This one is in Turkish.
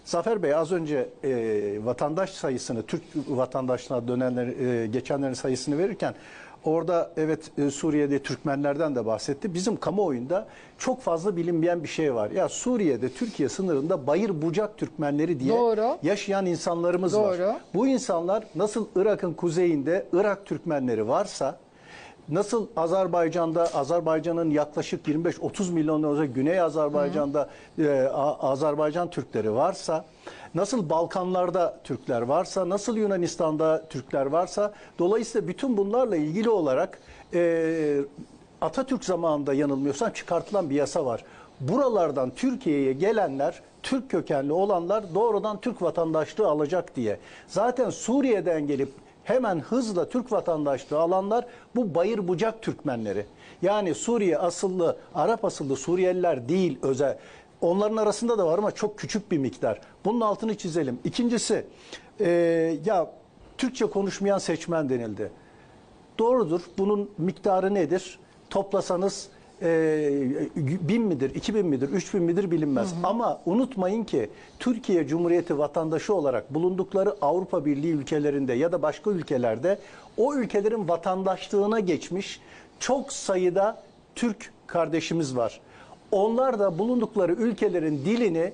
Zafer Bey az önce vatandaş sayısını, Türk vatandaşlarına dönenler, geçenlerin sayısını verirken orada evet Suriye'de Türkmenlerden de bahsetti. Bizim kamuoyunda çok fazla bilinmeyen bir şey var. Ya Suriye'de Türkiye sınırında bayır bucak Türkmenleri diye yaşayan insanlarımız var. Bu insanlar nasıl Irak'ın kuzeyinde Irak Türkmenleri varsa, nasıl Azerbaycan'ın yaklaşık 25-30 milyon olacak Güney Azerbaycan'da Azerbaycan Türkleri varsa, nasıl Balkanlarda Türkler varsa, nasıl Yunanistan'da Türkler varsa, dolayısıyla bütün bunlarla ilgili olarak Atatürk zamanında yanılmıyorsam çıkartılan bir yasa var. Buralardan Türkiye'ye gelenler, Türk kökenli olanlar doğrudan Türk vatandaşlığı alacak diye. Zaten Suriye'den gelip hemen hızla Türk vatandaşlığı alanlar bu bayır bucak Türkmenleri. Yani Suriye asıllı, Arap asıllı Suriyeliler değil özel. Onların arasında da var ama çok küçük bir miktar. Bunun altını çizelim. İkincisi, ya Türkçe konuşmayan seçmen denildi. Doğrudur. Bunun miktarı nedir? Toplasanız 1000 midir, 2000 midir, 3000 midir bilinmez. Ama unutmayın ki Türkiye Cumhuriyeti vatandaşı olarak bulundukları Avrupa Birliği ülkelerinde ya da başka ülkelerde o ülkelerin vatandaşlığına geçmiş çok sayıda Türk kardeşimiz var. Onlar da bulundukları ülkelerin dilini